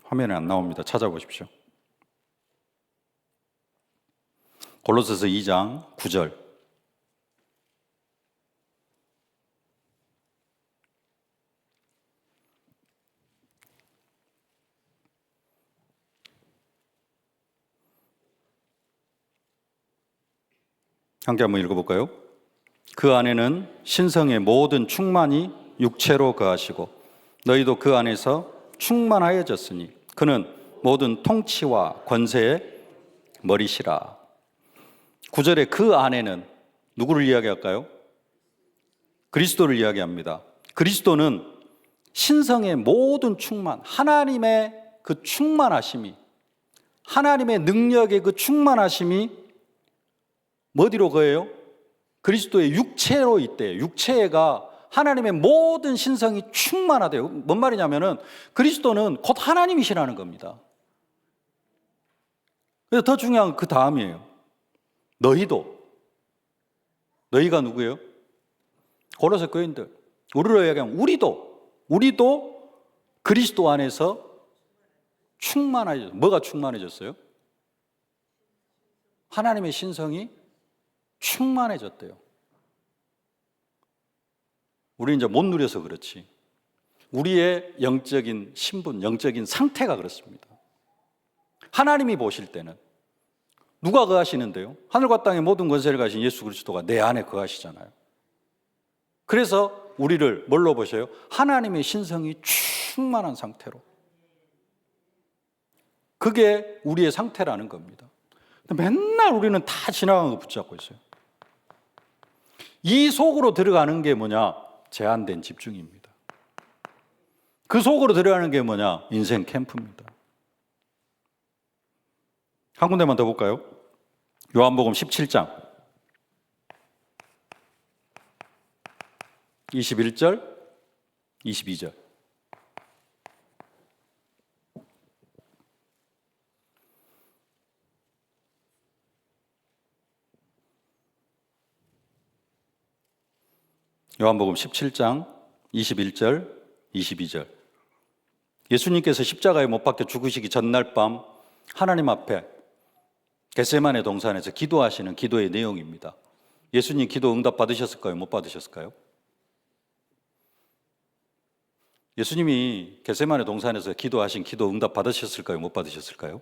화면에 안 나옵니다. 찾아보십시오. 골로새서 2장 9절. 함께 한번 읽어볼까요? 그 안에는 신성의 모든 충만이 육체로 거하시고 너희도 그 안에서 충만하여졌으니 그는 모든 통치와 권세의 머리시라. 9절에 그 안에는 누구를 이야기할까요? 그리스도를 이야기합니다. 그리스도는 신성의 모든 충만, 하나님의 그 충만하심이, 하나님의 능력의 그 충만하심이 어디로 거예요? 그리스도의 육체로 있대요. 육체가 하나님의 모든 신성이 충만하대요. 뭔 말이냐면은 그리스도는 곧 하나님이시라는 겁니다. 그래서 더 중요한 건 그 다음이에요. 너희가 누구예요? 고로새 교인들. 우리로 얘기하면 우리도 그리스도 안에서 충만해졌어요. 뭐가 충만해졌어요? 하나님의 신성이 충만해졌대요. 우리 이제 못 누려서 그렇지. 우리의 영적인 신분, 영적인 상태가 그렇습니다. 하나님이 보실 때는 누가 거하시는데요? 하늘과 땅의 모든 권세를 가진 예수 그리스도가 내 안에 거하시잖아요. 그래서 우리를 뭘로 보셔요? 하나님의 신성이 충만한 상태로. 그게 우리의 상태라는 겁니다. 맨날 우리는 다 지나간 거 붙잡고 있어요. 이 속으로 들어가는 게 뭐냐? 제한된 집중입니다. 그 속으로 들어가는 게 뭐냐? 인생 캠프입니다. 한 군데만 더 볼까요? 요한복음 17장 21절, 22절. 요한복음 17장 21절, 22절. 예수님께서 십자가에 못 박혀 죽으시기 전날 밤 하나님 앞에 겟세마네 동산에서 기도하시는 기도의 내용입니다. 예수님 기도 응답 받으셨을까요? 못 받으셨을까요? 예수님이 겟세마네 동산에서 기도하신 기도 응답 받으셨을까요? 못 받으셨을까요?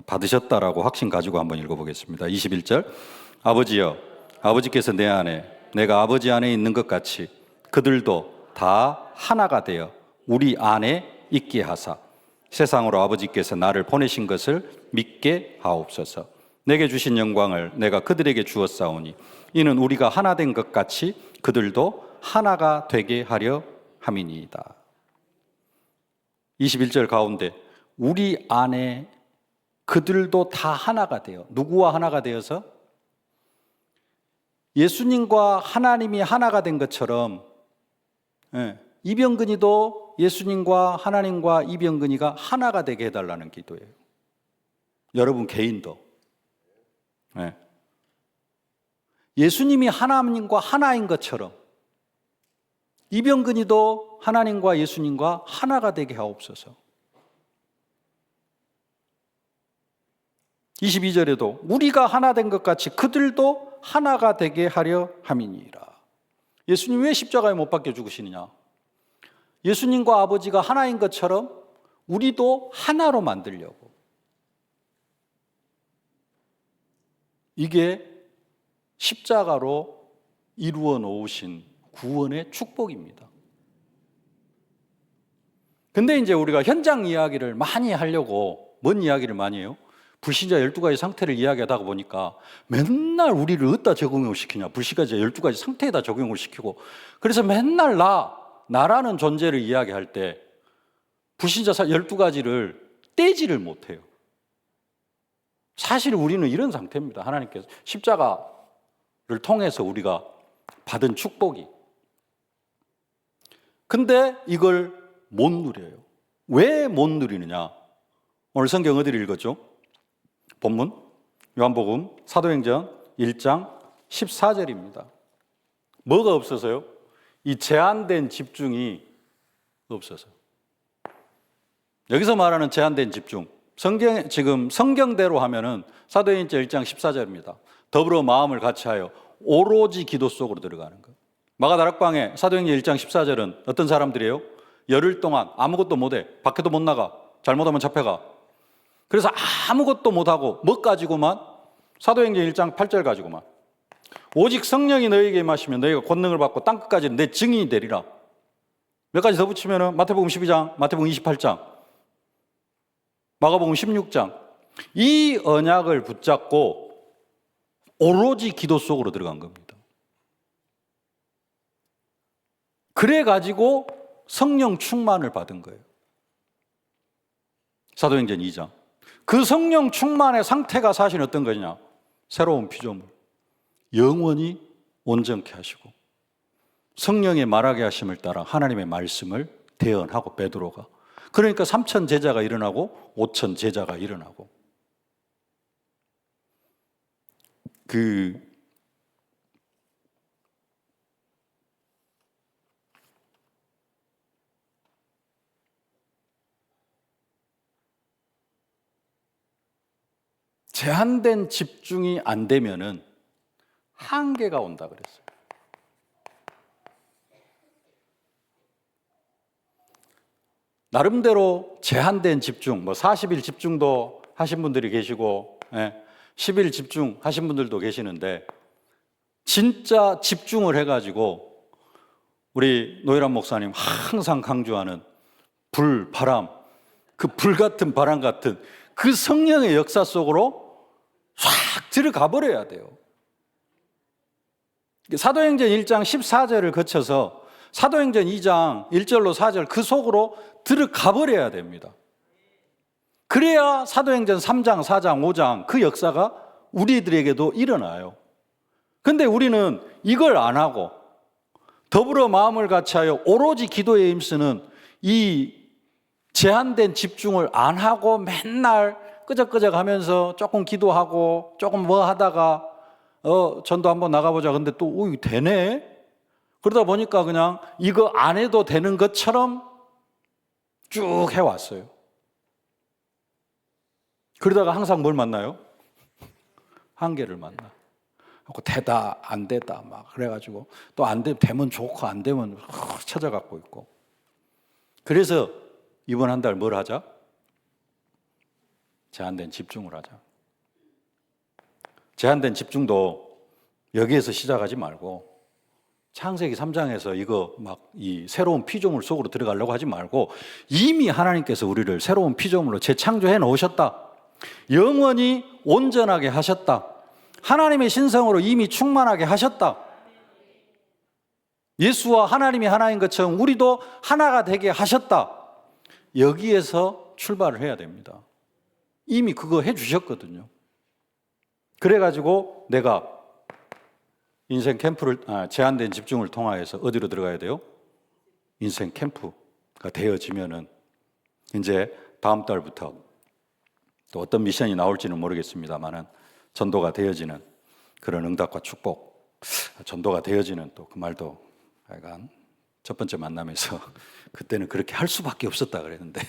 받으셨다라고 확신 가지고 한번 읽어보겠습니다. 21절. 아버지여, 아버지께서 내 안에, 내가 아버지 안에 있는 것 같이 그들도 다 하나가 되어 우리 안에 있게 하사 세상으로 아버지께서 나를 보내신 것을 믿게 하옵소서. 내게 주신 영광을 내가 그들에게 주었사오니 이는 우리가 하나 된 것 같이 그들도 하나가 되게 하려 함이니이다. 21절 가운데 우리 안에 그들도 다 하나가 돼요. 누구와 하나가 되어서? 예수님과 하나님이 하나가 된 것처럼 이병근이도 예수님과 하나님과 이병근이가 하나가 되게 해달라는 기도예요. 여러분 개인도. 예수님이 하나님과 하나인 것처럼 이병근이도 하나님과 예수님과 하나가 되게 하옵소서. 22절에도 우리가 하나 된 것 같이 그들도 하나가 되게 하려 함이니라. 예수님 왜 십자가에 못 박혀 죽으시느냐? 예수님과 아버지가 하나인 것처럼 우리도 하나로 만들려고. 이게 십자가로 이루어 놓으신 구원의 축복입니다. 근데 이제 우리가 현장 이야기를 많이 하려고 뭔 이야기를 많이 해요? 불신자 12가지 상태를 이야기하다 보니까 맨날 우리를 어디다 적용을 시키냐? 불신자 12가지 상태에다 적용을 시키고 그래서 맨날 나라는 존재를 이야기할 때 불신자 12가지를 떼지를 못해요. 사실 우리는 이런 상태입니다. 하나님께서 십자가를 통해서 우리가 받은 축복이. 근데 이걸 못 누려요. 왜 못 누리느냐? 오늘 성경 어디를 읽었죠? 본문 요한복음 사도행전 1장 14절입니다. 뭐가 없어서요? 이 제한된 집중이 없어서. 여기서 말하는 제한된 집중, 지금 성경대로 하면은 사도행전 1장 14절입니다. 더불어 마음을 같이하여 오로지 기도 속으로 들어가는 것. 마가다락방에 사도행전 1장 14절은 어떤 사람들이에요? 열흘 동안 아무것도 못해. 밖에도 못 나가. 잘못하면 잡혀가. 그래서 아무것도 못하고 뭐 가지고만 사도행전 1장 8절 가지고만 오직 성령이 너희에게 임하시면 너희가 권능을 받고 땅끝까지 내 증인이 되리라. 몇 가지 더 붙이면 마태복음 12장, 마태복음 28장, 마가복음 16장. 이 언약을 붙잡고 오로지 기도 속으로 들어간 겁니다. 그래가지고 성령 충만을 받은 거예요. 사도행전 2장. 그 성령 충만의 상태가 사실 어떤 거냐? 새로운 피조물. 영원히 온전케 하시고 성령의 말하게 하심을 따라 하나님의 말씀을 대언하고 베드로가. 그러니까 3천 제자가 일어나고 5천 제자가 일어나고. 제한된 집중이 안 되면은 한계가 온다 그랬어요. 나름대로 제한된 집중, 뭐 40일 집중도 하신 분들이 계시고, 10일 집중 하신 분들도 계시는데, 진짜 집중을 해가지고, 우리 노희란 목사님 항상 강조하는 불, 바람, 그 불같은 바람 같은 그 성령의 역사 속으로 싹 들어가 버려야 돼요. 사도행전 1장 14절을 거쳐서 사도행전 2장 1절로 4절 그 속으로 들어가 버려야 됩니다. 그래야 사도행전 3장, 4장, 5장 그 역사가 우리들에게도 일어나요. 근데 우리는 이걸 안 하고 더불어 마음을 같이하여 오로지 기도에 힘쓰는 이 제한된 집중을 안 하고 맨날 끄적끄적 하면서 조금 기도하고 조금 뭐 하다가 전도 한번 나가보자. 근데 또 이거 되네? 그러다 보니까 그냥 이거 안 해도 되는 것처럼 쭉 해왔어요. 그러다가 항상 뭘 만나요? 한계를 만나. 되다 안 되다 막 그래가지고 또 안 되면 좋고 안 되면 찾아갖고 있고. 그래서 이번 한 달 뭘 하자? 제한된 집중을 하자. 제한된 집중도 여기에서 시작하지 말고 창세기 3장에서 이거 막 이 새로운 피조물 속으로 들어가려고 하지 말고 이미 하나님께서 우리를 새로운 피조물로 재창조해 놓으셨다. 영원히 온전하게 하셨다. 하나님의 신성으로 이미 충만하게 하셨다. 예수와 하나님이 하나인 것처럼 우리도 하나가 되게 하셨다. 여기에서 출발을 해야 됩니다. 이미 그거 해주셨거든요. 그래가지고 내가 인생 캠프를 제한된 집중을 통하여서 어디로 들어가야 돼요? 인생 캠프가 되어지면은 이제 다음 달부터 또 어떤 미션이 나올지는 모르겠습니다만은 전도가 되어지는 그런 응답과 축복, 전도가 되어지는 또 그 말도 약간 첫 번째 만남에서 그때는 그렇게 할 수밖에 없었다 그랬는데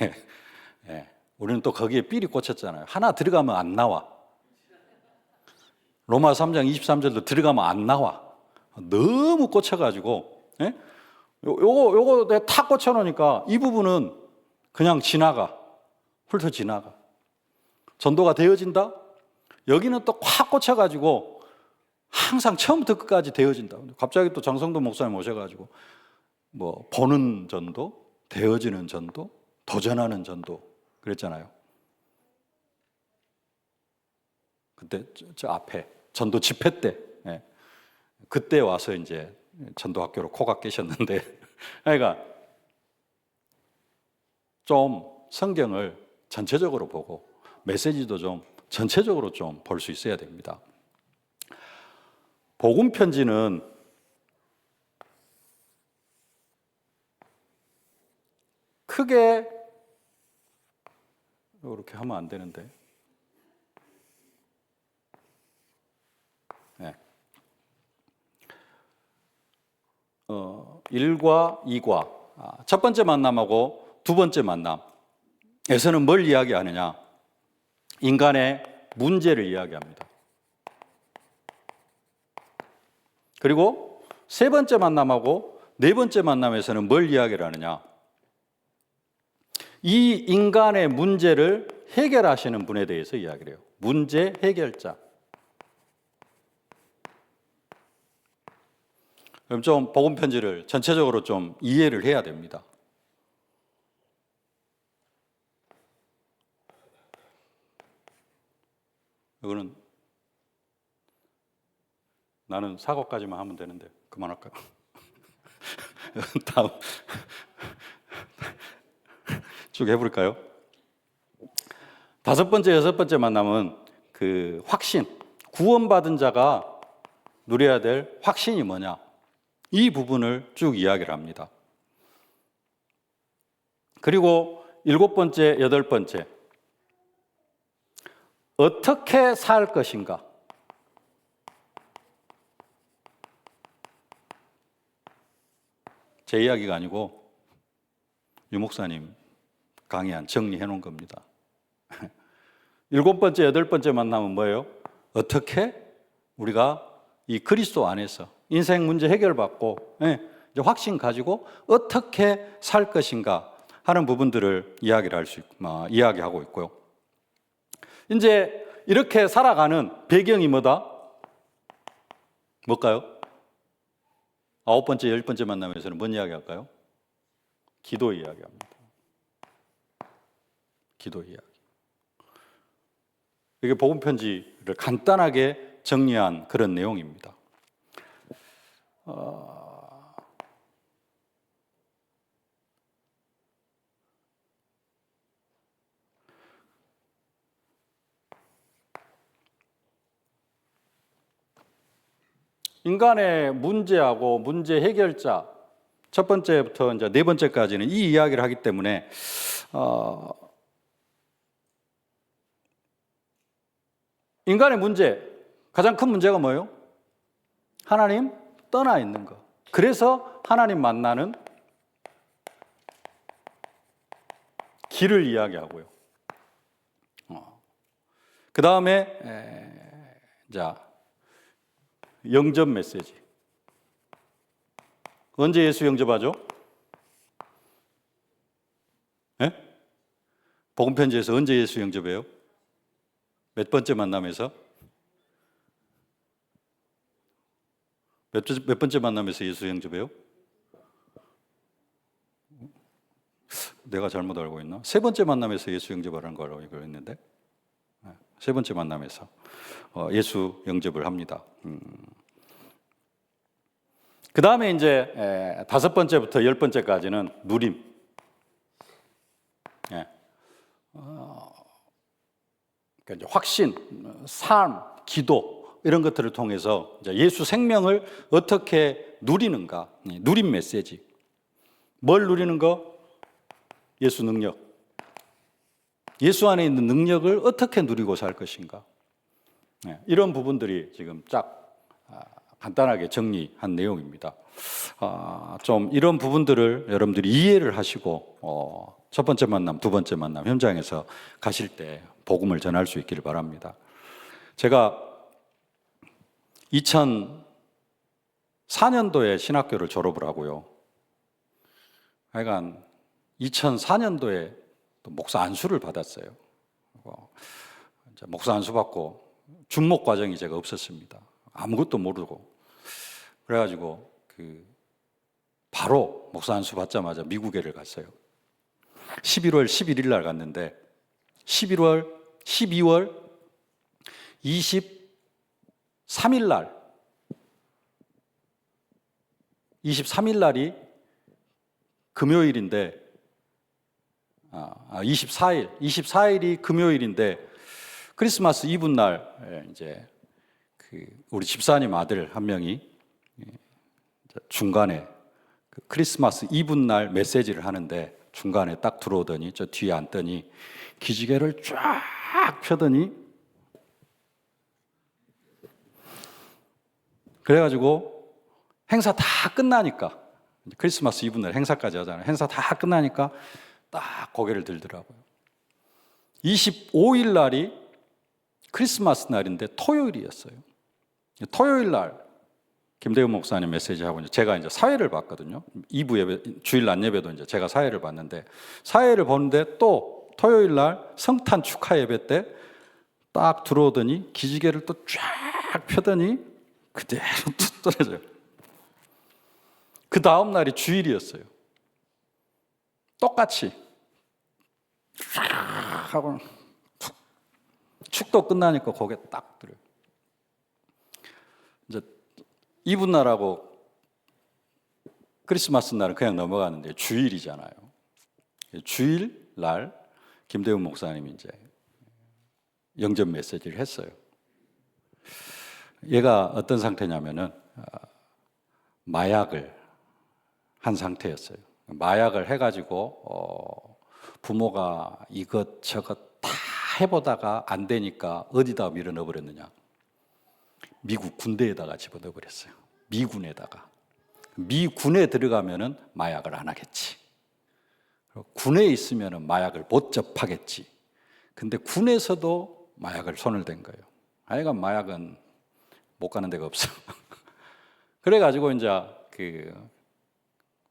우리는 또 거기에 삘이 꽂혔잖아요. 하나 들어가면 안 나와. 로마 3장 23절도 들어가면 안 나와. 너무 꽂혀가지고 요거 내가 탁 꽂혀놓으니까 이 부분은 그냥 지나가. 훑어 지나가. 전도가 되어진다? 여기는 또 꽉 꽂혀가지고 항상 처음부터 끝까지 되어진다. 갑자기 또 장성도 목사님 오셔가지고 뭐 보는 전도, 되어지는 전도, 도전하는 전도 그랬잖아요. 그때 저 앞에 전도 집회 때 그때 와서 이제 전도학교로 코가 깨셨는데 그러니까 좀 성경을 전체적으로 보고 메시지도 좀 전체적으로 좀 볼 수 있어야 됩니다. 복음 편지는 크게 이렇게 하면 안 되는데 네. 1과 2과 첫 번째 만남하고 두 번째 만남에서는 뭘 이야기하느냐? 인간의 문제를 이야기합니다. 그리고 세 번째 만남하고 네 번째 만남에서는 뭘 이야기를 하느냐? 이 인간의 문제를 해결하시는 분에 대해서 이야기를 해요. 문제 해결자. 그럼 좀 복음 편지를 전체적으로 좀 이해를 해야 됩니다. 이거는 나는 사고까지만 하면 되는데 그만할까요? 다음 쭉 해볼까요? 다섯 번째, 여섯 번째 만남은 그 확신, 구원받은 자가 누려야 될 확신이 뭐냐? 이 부분을 쭉 이야기를 합니다. 그리고 일곱 번째, 여덟 번째, 어떻게 살 것인가? 제 이야기가 아니고 유 목사님 강의한 정리해 놓은 겁니다. 7번째, 8번째 만남은 뭐예요? 어떻게 우리가 이 그리스도 안에서 인생 문제 해결받고 이제 확신 가지고 어떻게 살 것인가 하는 부분들을 이야기하고 있고요. 이제 이렇게 살아가는 배경이 뭐다? 뭘까요? 9번째, 10번째 만남에서는 뭔 이야기 할까요? 기도 이야기합니다. 기도 이야기. 이게 복음 편지를 간단하게 정리한 그런 내용입니다. 인간의 문제하고 문제 해결자, 첫 번째부터 이제 네 번째까지는 이 이야기를 하기 때문에 인간의 문제, 가장 큰 문제가 뭐예요? 하나님 떠나 있는 거. 그래서 하나님 만나는 길을 이야기하고요. 그 다음에 영접 메시지. 언제 예수 영접하죠? 복음 편지에서 언제 예수 영접해요? 몇 번째 만남에서? 몇 번째 만남에서 예수 영접해요? 내가 잘못 알고 있나? 세 번째 만남에서 예수 영접하라는 거라고 이걸 했는데, 세 번째 만남에서 예수 영접을 합니다. 그 다음에 이제 5번째부터 10번째까지는 누림. 그러니까 이제 확신, 삶, 기도 이런 것들을 통해서 이제 예수 생명을 어떻게 누리는가, 누림 메시지. 뭘 누리는 거? 예수 능력. 예수 안에 있는 능력을 어떻게 누리고 살 것인가. 이런 부분들이 지금 간단하게 정리한 내용입니다. 좀 이런 부분들을 여러분들이 이해를 하시고 첫 번째 만남, 두 번째 만남 현장에서 가실 때 복음을 전할 수 있기를 바랍니다. 제가 2004년도에 신학교를 졸업을 하고요. 하여간 2004년도에 목사 안수를 받았어요. 목사 안수 받고 중목 과정이 제가 없었습니다. 아무것도 모르고. 그래가지고 바로 목사 안수 받자마자 미국에를 갔어요. 11월 11일 날 갔는데 12월 23일 날 23일 날이 금요일인데 24일이 금요일인데 크리스마스 이브 날 이제 우리 집사님 아들 한 명이 중간에 크리스마스 이브 날 메시지를 하는데 중간에 딱 들어오더니 저 뒤에 앉더니 기지개를 쫙 펴더니 그래가지고 행사 다 끝나니까 크리스마스 이브 날 행사까지 하잖아요. 행사 다 끝나니까 딱 고개를 들더라고요. 25일 날이 크리스마스 날인데 토요일이었어요. 토요일 날 김대훈 목사님 메시지하고 제가 이제 사회를 봤거든요. 2부 예배, 주일 낮 예배도 이제 제가 사회를 봤는데 사회를 보는데 또 토요일 날 성탄 축하 예배 때 딱 들어오더니 기지개를 또 쫙 펴더니 그대로 뚝 떨어져요. 그 다음 날이 주일이었어요. 똑같이 쫙 하고 축도 끝나니까 거기에 딱 들어요. 이제 이브 날하고 크리스마스 날은 그냥 넘어가는데 주일이잖아요. 주일 날 김대훈 목사님이 이제 영접 메시지를 했어요. 얘가 어떤 상태냐면은 마약을 한 상태였어요. 마약을 해가지고 부모가 이것저것 다 해보다가 안 되니까 어디다 밀어넣어 버렸느냐? 미국 군대에다가 집어넣어 버렸어요. 미군에다가. 미군에 들어가면은 마약을 안 하겠지. 군에 있으면은 마약을 못 접하겠지. 근데 군에서도 마약을 손을 댄 거예요. 하여간 마약은 못 가는 데가 없어. 그래가지고 이제 그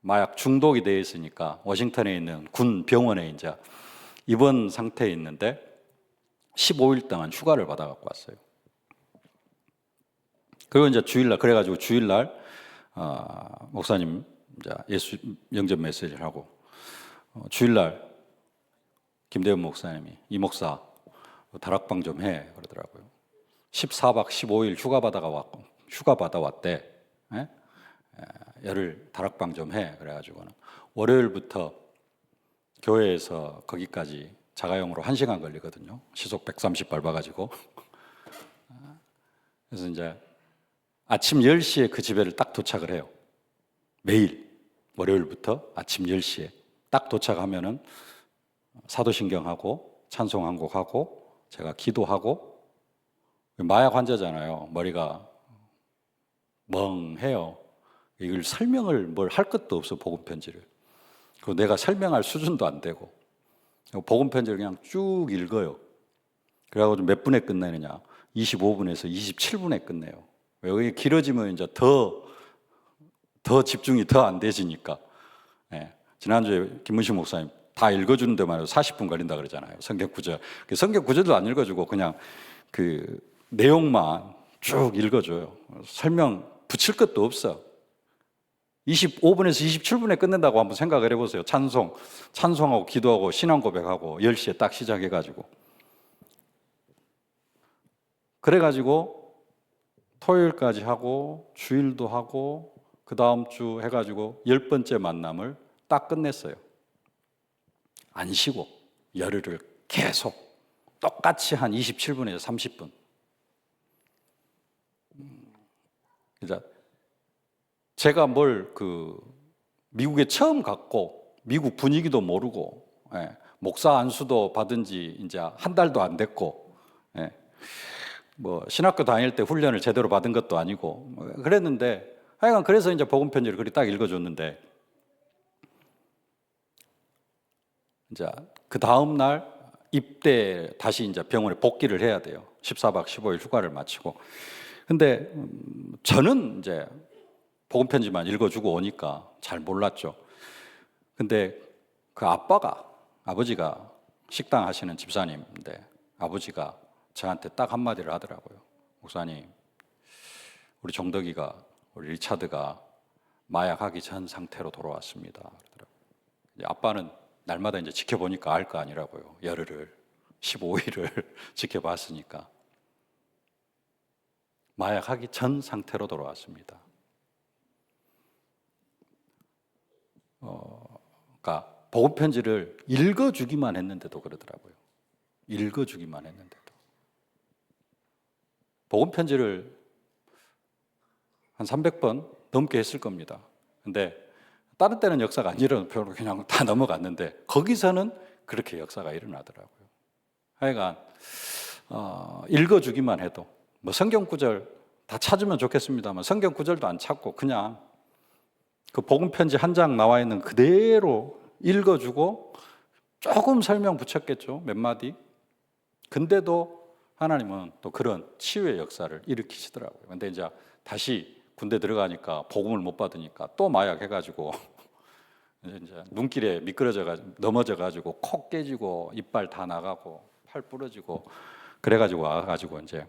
마약 중독이 되어 있으니까 워싱턴에 있는 군 병원에 이제 입원 상태에 있는데 15일 동안 휴가를 받아갖고 왔어요. 그리고 이제 주일날, 그래가지고 주일날 목사님 이제 예수 영접 메시지를 하고 주일날 김대현 목사님이 이 목사 다락방 좀 해 그러더라고요. 14박 15일 휴가 받아 왔대. 예? 열흘 다락방 좀 해. 그래가지고는 월요일부터 교회에서 거기까지 자가용으로 1시간 걸리거든요. 시속 130 밟아가지고. 그래서 이제 아침 10시에 그 집에를 딱 도착을 해요. 매일 월요일부터 아침 10시에 딱 도착하면은 사도신경하고 찬송 한 곡하고 제가 기도하고, 마약 환자잖아요. 머리가 멍해요. 이걸 설명을 뭘 할 것도 없어, 복음 편지를. 그리고 내가 설명할 수준도 안 되고 복음 편지를 그냥 쭉 읽어요. 그래가지고 몇 분에 끝내느냐? 25분에서 27분에 끝내요. 여기 길어지면 이제 더 집중이 더 안 되지니까. 예. 지난주에 김문식 목사님 다 읽어주는 데만 해도 40분 걸린다 그러잖아요. 성경 구절. 성경 구절도 안 읽어주고 그냥 그 내용만 쭉 읽어줘요. 설명 붙일 것도 없어. 25분에서 27분에 끝낸다고 한번 생각을 해보세요. 찬송하고 기도하고 신앙 고백하고 10시에 딱 시작해가지고. 그래가지고 토요일까지 하고 주일도 하고 그 다음 주 해가지고 10번째 만남을 딱 끝냈어요. 안 쉬고 열흘을 계속 똑같이 한 27분에서 30분. 제가 미국에 처음 갔고 미국 분위기도 모르고, 목사 안수도 받은 지 이제 한 달도 안 됐고, 신학교 다닐 때 훈련을 제대로 받은 것도 아니고 그랬는데, 하여간 그래서 이제 복음 편지를 그리 딱 읽어줬는데, 이제 그 다음 날 입대 다시 이제 병원에 복귀를 해야 돼요. 14박 15일 휴가를 마치고. 근데 저는 이제 복음 편지만 읽어주고 오니까 잘 몰랐죠. 근데 그 아버지가 식당 하시는 집사님인데 아버지가 저한테 딱 한마디를 하더라고요. 목사님, 우리 정덕이가, 우리 리차드가 마약하기 전 상태로 돌아왔습니다. 그러더라고요. 아빠는 날마다 이제 지켜보니까 알 거 아니라고요. 열흘을 15일을 지켜봤으니까. 마약하기 전 상태로 돌아왔습니다. 그러니까 복음 편지를 읽어주기만 했는데도 그러더라고요. 읽어주기만 했는데도. 복음 편지를 한 300번 넘게 했을 겁니다. 근데 다른 때는 역사가 안 일어나고 그냥 다 넘어갔는데 거기서는 그렇게 역사가 일어나더라고요. 하여간 읽어주기만 해도 성경 구절 다 찾으면 좋겠습니다만 성경 구절도 안 찾고 그냥 그 복음 편지 한 장 나와 있는 그대로 읽어주고 조금 설명 붙였겠죠, 몇 마디. 근데도 하나님은 또 그런 치유의 역사를 일으키시더라고요. 근데 이제 다시 군대 들어가니까 복음을 못 받으니까 또 마약해가지고 이제 눈길에 미끄러져가지고 넘어져가지고 콕 깨지고 이빨 다 나가고 팔 부러지고 그래가지고 와가지고 이제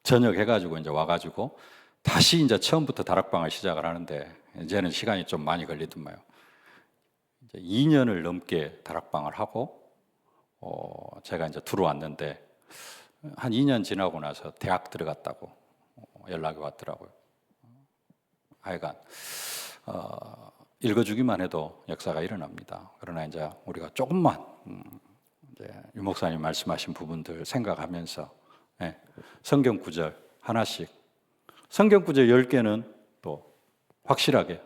저녁 해가지고 이제 와가지고 다시 이제 처음부터 다락방을 시작을 하는데 이제는 시간이 좀 많이 걸리더만요. 이제 2년을 넘게 다락방을 하고 제가 이제 들어왔는데 한 2년 지나고 나서 대학 들어갔다고 연락이 왔더라고요. 하여간 읽어주기만 해도 역사가 일어납니다. 그러나 이제 우리가 조금만 이제 유 목사님 말씀하신 부분들 생각하면서 성경 구절 하나씩, 성경 구절 10개는 또 확실하게,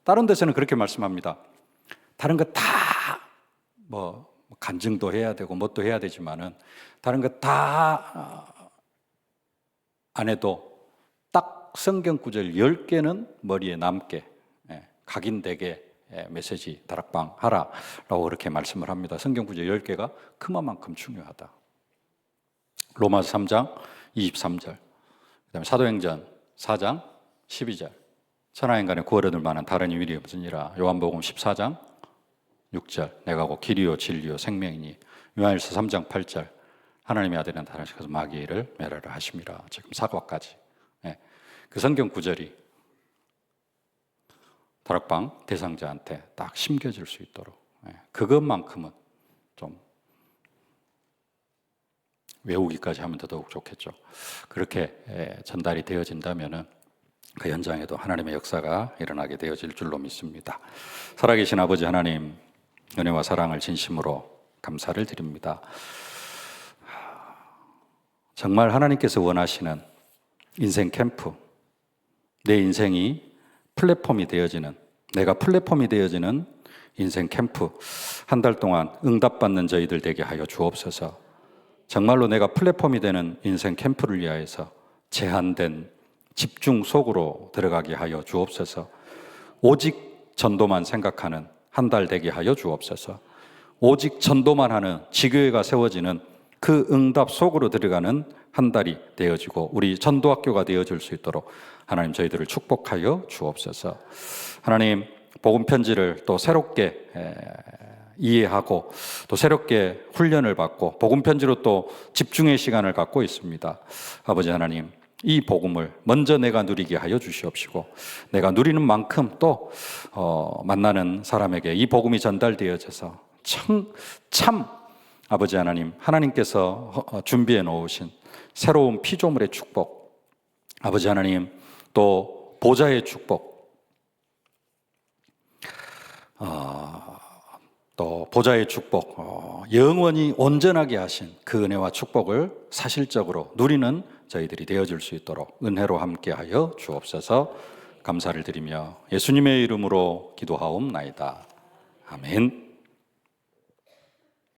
다른 데서는 그렇게 말씀합니다. 다른 거 다 간증도 해야 되고 뭣도 해야 되지만은 다른 거 다 안 해도 딱 성경 구절 10개는 머리에 남게 각인되게 메시지 다락방 하라라고 그렇게 말씀을 합니다. 성경 구절 10개가 그만큼 중요하다. 로마서 3장 23절, 그다음에 사도행전 4장 12절, 천하인간의 구원을 얻을 만한 다른 일이 없으니라. 요한복음 14장 6절, 내가 곧 길이요 진리요 생명이니. 요한일서 3장 8절, 하나님의 아들은 다르셔서 마귀를 멸하라 하심이라. 지금 사과까지. 그 성경 구절이 다락방 대상자한테 딱 심겨질 수 있도록, 그것만큼은 좀 외우기까지 하면 더더욱 좋겠죠. 그렇게 전달이 되어진다면은 그 현장에도 하나님의 역사가 일어나게 되어질 줄로 믿습니다. 살아계신 아버지 하나님, 은혜와 사랑을 진심으로 감사를 드립니다. 정말 하나님께서 원하시는 인생 캠프, 내 인생이 플랫폼이 되어지는, 내가 플랫폼이 되어지는 인생 캠프, 한 달 동안 응답받는 저희들 되게 하여 주옵소서. 정말로 내가 플랫폼이 되는 인생 캠프를 위하여서 제한된 집중 속으로 들어가게 하여 주옵소서. 오직 전도만 생각하는 한 달 되게 하여 주옵소서. 오직 전도만 하는 지교회가 세워지는 그 응답 속으로 들어가는 한 달이 되어지고 우리 전도학교가 되어질 수 있도록 하나님 저희들을 축복하여 주옵소서. 하나님, 복음 편지를 또 새롭게 이해하고 또 새롭게 훈련을 받고 복음 편지로 또 집중의 시간을 갖고 있습니다. 아버지 하나님, 이 복음을 먼저 내가 누리게 하여 주시옵시고 내가 누리는 만큼 또 만나는 사람에게 이 복음이 전달되어져서 참 아버지 하나님, 하나님께서 준비해 놓으신 새로운 피조물의 축복, 아버지 하나님, 또 보좌의 축복, 또 보좌의 축복, 영원히 온전하게 하신 그 은혜와 축복을 사실적으로 누리는 저희들이 되어질 수 있도록 은혜로 함께하여 주옵소서. 감사를 드리며 예수님의 이름으로 기도하옵나이다. 아멘.